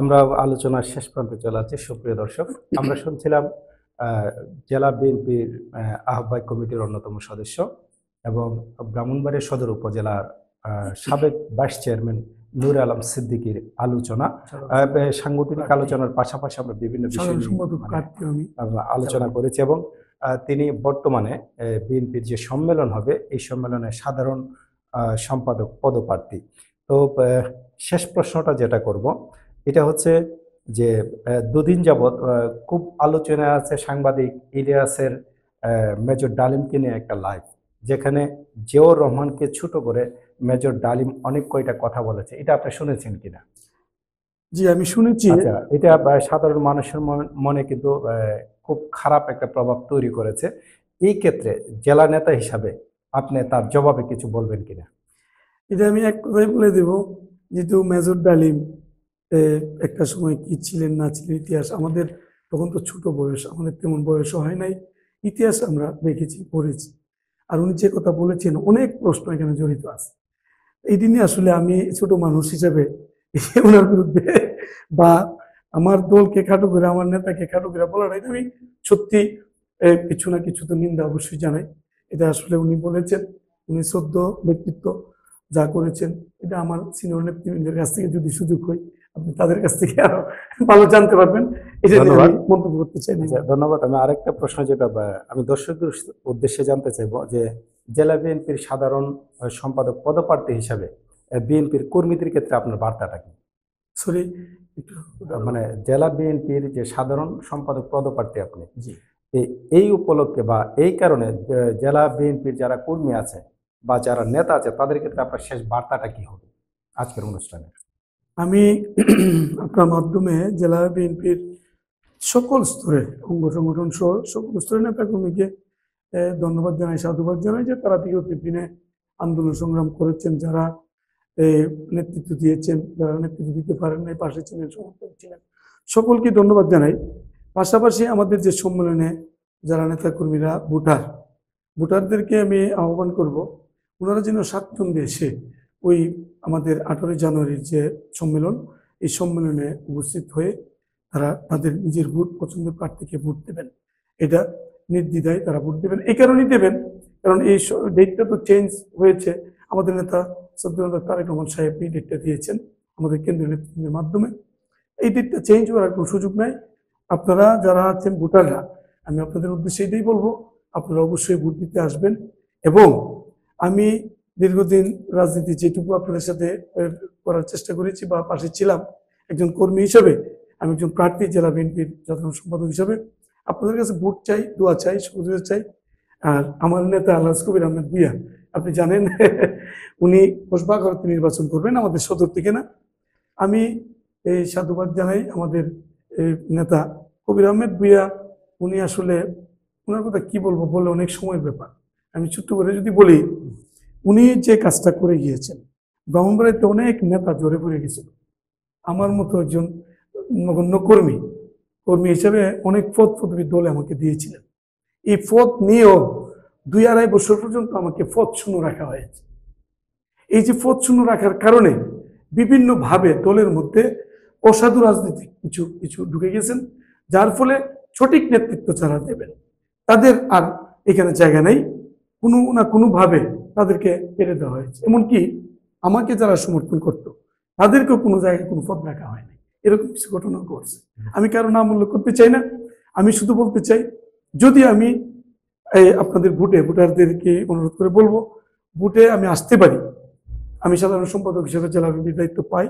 আমরা আলোচনার শেষ প্রান্তে চলে যাচ্ছি। সুপ্রিয় দর্শক, আমরা শুনছিলাম জেলা বিএনপির আহ্বায়ক কমিটির অন্যতম সদস্য এবং ব্রাহ্মণবাড়িয়া সদর উপজেলার সাবেক ভাইস চেয়ারম্যান নূর আলম সিদ্দিকীর আলোচনা। সাংগঠনিক আলোচনার পাশাপাশি আমরা বিভিন্ন বিষয় আলোচনা করেছি এবং তিনি বর্তমানে বিএনপির যে সম্মেলন হবে, এই সম্মেলনে সাধারণ সম্পাদক পদপ্রার্থী। তো শেষ প্রশ্নটা যেটা করব, এটা হচ্ছে যে দুদিন যাবৎ খুব আলোচনায় আছে সাংবাদিক ইলিয়াসের মেজর ডালিমকে নিয়ে একটা লাইভ, যেখানে জিয়াউর রহমানকে ছোট করে মেজর ডালিম অনেক কয়টা কথা বলেছে, এটা আপনি শুনেছেন কিনা? জি, আমি শুনেছি। আচ্ছা, এটা সাধারণ মানুষের মনে কিন্তু খুব খারাপ একটা প্রভাব তৈরি করেছে। এই ক্ষেত্রে জেলা নেতা হিসাবে আপনি তার জবাবে কিছু বলবেন কিনা? এটা আমি এক কথায় বলে দেব, যেহেতু মেজর ডালিম একটা সময় কি ছিলেন না ছিলেন, ইতিহাস আমাদের তখন তো ছোট বয়স, আমাদের তেমন বয়সও হয় নাই, ইতিহাস আমরা দেখেছি, পড়েছি। আর উনি যে কথা বলেছেন, অনেক প্রশ্ন এখানে জড়িত আছে। এই দিনে আসলে আমি ছোট মানুষ হিসেবে ওনার বিরুদ্ধে বা আমার দলকে খাটো করে, আমার নেতাকে খাটো করে বলার, এটা আমি সত্যি কিছু না কিছু তো নিন্দা অবশ্যই জানাই। এটা আসলে উনি বলেছেন, উনি শ্রদ্ধ ব্যক্তিত্ব, যা করেছেন এটা আমার সিনিয়র নেতৃবৃন্দের কাছ থেকে যদি সুযোগ হয়, আপনি তাদের কাছ থেকে আরো ভালো জানতে পারবেন। এটা আমি মন্তব্য করতে চাই। ধন্যবাদ। আমি আরেকটা প্রশ্ন যেটা আমি দর্শকদের উদ্দেশ্যে জানতে চাইবো, যে জেলা বিএনপির সাধারণ সম্পাদক পদপ্রার্থী হিসাবে বিএনপির কর্মীদের ক্ষেত্রে আপনার বার্তাটা কি? সরি, মানে জেলা বিএনপির যে সাধারণ সম্পাদক পদপ্রার্থী আপনি, জি। এই উপলক্ষে বা এই কারণে জেলা বিএনপির যারা কর্মী আছে বা যারা নেতা আছে তাদের ক্ষেত্রে আপনার শেষ বার্তাটা কি হবে আজকের অনুষ্ঠানে? আমি আপনার মাধ্যমে জেলা বিএনপির সকল স্তরে অঙ্গ সংগঠন সহ সকল স্তরের নেতাকর্মীকে ধন্যবাদ জানাই, সাধুবাদ জানাই যে তারা বিগত দিনে আন্দোলন সংগ্রাম করেছেন, যারা নেতৃত্ব দিয়েছেন, যারা নেতৃত্ব দিতে পারেন নাই, পাশে ছিলেন, সমর্থক ছিলেন, সকলকে ধন্যবাদ জানাই। পাশাপাশি আমাদের যে সম্মেলনে যারা নেতাকর্মীরা ভোটারদেরকে আমি আহ্বান করব, ওনারা যেন স্বাচ্ছন্দ্যে এসে ওই আমাদের 18 জানুয়ারির যে সম্মেলন, এই সম্মেলনে উপস্থিত হয়ে তারা তাদের নিজের ভোট পছন্দের প্রার্থীকে ভোট দেবেন। এটা নির্দ্বিধায় তারা ভোট দেবেন। এই কারণেই দেবেন কারণ এই ডেটটা তো চেঞ্জ হয়েছে। আমাদের নেতা সদ্যনাথ তারেক রহমান সাহেব এই ডেটটা দিয়েছেন আমাদের কেন্দ্রীয় নেতৃত্বের মাধ্যমে। এই ডেটটা চেঞ্জ করার কোনো সুযোগ নাই। আপনারা যারা আছেন ভোটাররা, আমি আপনাদের উদ্দেশ্যে এটাই বলবো, আপনারা অবশ্যই ভোট দিতে আসবেন। এবং আমি দীর্ঘদিন রাজনীতি যেটুকু আপনাদের সাথে করার চেষ্টা করেছি বা পাশে ছিলাম একজন কর্মী হিসেবে, আমি একজন প্রার্থী জেলা বিএনপির সাধারণ সম্পাদক হিসেবে আপনাদের কাছে ভোট চাই, দোয়া চাই, সহযোগিতা চাই। আর আমার নেতা আলহাজ কবির আহমেদ ভূঁইয়া, আপনি জানেন উনি কোষবাঘরতে নির্বাচন করবেন আমাদের সদর থেকে না। আমি এই সাধুবাদ জানাই আমাদের নেতা কবির আহমেদ ভূঁইয়া। উনি আসলে ওনার কথা কি বলবো, বলে অনেক সময়ের ব্যাপার। আমি ছোট্ট করে যদি বলি, উনি যে কাজটা করে গিয়েছেন, ব্রাহ্মণবাড়িয়াতে অনেক নেতা জড়ে পড়ে গেছিল। আমার মতো একজন নগণ্য কর্মী হিসেবে অনেক পদ পদবী দলে আমাকে দিয়েছিলেন। এই পদ নিয়েও 2-2.5 বছর পর্যন্ত আমাকে পদ শূন্য রাখা হয়েছে। এই যে পদ শূন্য রাখার কারণে বিভিন্নভাবে দলের মধ্যে অসাধু রাজনীতি কিছু ঢুকে গেছেন, যার ফলে সঠিক নেতৃত্ব যারা দেবেন তাদের আর এখানে জায়গা নেই। কোনো না কোনোভাবে তাদেরকে পেরে দেওয়া হয়েছে। এমনকি আমাকে যারা সমর্থন করত তাদেরকেও কোনো জায়গায় কোনো পদ রাখা হয়নি। এরকম কিছু ঘটনা ঘটছে। আমি কারো নাম উল্লেখ করতে চাই না। আমি শুধু বলতে চাই, যদি আমি আপনাদের ভোটারদেরকে অনুরোধ করে বলবো, ভোটে আমি আসতে পারি, আমি সাধারণ সম্পাদক হিসেবে জেলা বিএনপির দায়িত্ব পাই,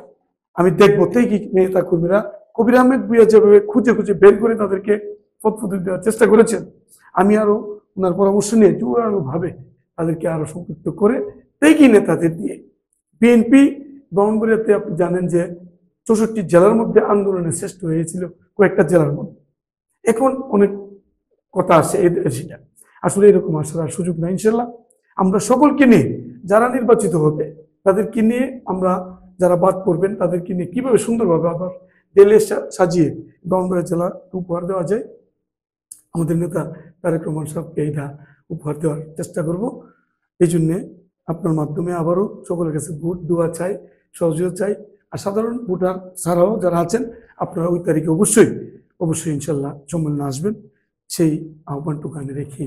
আমি দেখবো কি নেতা কর্মীরা কবির আহমেদ ভূঁইয়া যেভাবে খুঁজে বের করে তাদেরকে পদ পদবি দেওয়ার চেষ্টা করেছেন, আমি আরো ওনার পরামর্শ নিয়ে জোরালোভাবে তাদেরকে আরো সম্পৃক্ত করে দেখি নেতাদের দিয়ে বিএনপি ব্রাহ্মণবাড়িয়াতে আপনি জানেন যে 64 জেলার মধ্যে আন্দোলনে শ্রেষ্ঠ হয়েছিল কয়েকটা জেলার মধ্যে। এখন অনেক কথা আসে সেটা আসলে এরকম আসার আর সুযোগ নাই। ইনশাল্লাহ আমরা সকলকে নিয়ে, যারা নির্বাচিত হবে তাদেরকে নিয়ে, আমরা যারা বাদ পড়বেন তাদেরকে নিয়ে কিভাবে সুন্দরভাবে আবার দেলে সাজিয়ে ব্রাহ্মণবাড়িয়া জেলা উপহার দেওয়া যায়, আমাদের নেতা তারেক রহমান সাহেবকে এইটা উপহার দেওয়ার চেষ্টা করব। এই জন্যে আপনার মাধ্যমে আবারও সকলের কাছে ভোট দোয়া চাই, সহযোগিতা চাই। আর সাধারণ ভোটার ছাড়াও যারা আছেন, আপনারা ওই তারিখে অবশ্যই ইনশাল্লাহ সম্মেলনে আসবেন, সেই আহ্বানটুকু আমি রেখে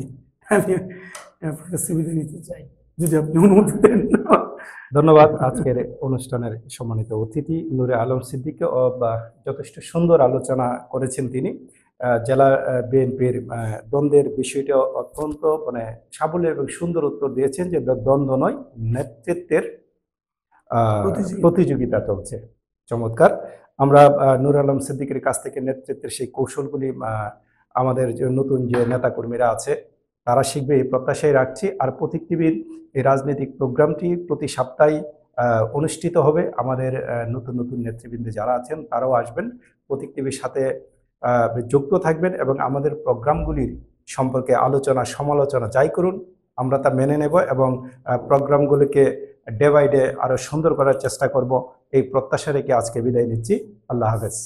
আমি আপনার কাছে বিদায় নিতে চাই, যদি আপনি অনুমতি দেন। ধন্যবাদ আজকের অনুষ্ঠানের সম্মানিত অতিথি নূরে আলম সিদ্দিককে। যথেষ্ট সুন্দর আলোচনা করেছেন তিনি। জেলা বিএনপির দ্বন্দ্বের বিষয়টা অত্যন্ত সাবলীল এবং সুন্দর উত্তর দিয়েছেন যে দ্বন্দ্ব নয়, নেতৃত্বের প্রতিযোগিতা চলছে। চমৎকার। আমরা নূর আলম সিদ্দিকের কাছ থেকে নেতৃত্বের সেই কৌশলগুলি আমাদের যে নতুন যে নেতাকর্মীরা আছে তারা শিখবে এই প্রত্যাশাই রাখছি। আর প্রতীক টিভির এই রাজনৈতিক প্রোগ্রামটি প্রতি সপ্তাহে অনুষ্ঠিত হবে। আমাদের নতুন নেতৃবৃন্দ যারা আছেন তারাও আসবেন, প্রতীক টিভির সাথে যুক্ত থাকবেন এবং আমাদের প্রোগ্রামগুলির সম্পর্কে আলোচনা সমালোচনা যাই করুন আমরা তা মেনে নেব এবং প্রোগ্রামগুলিকে ডে বাই ডে আরো সুন্দর করার চেষ্টা করব। এই প্রত্যাশা রেখে আজকে বিদায় নিচ্ছি। আল্লাহ হাফেজ।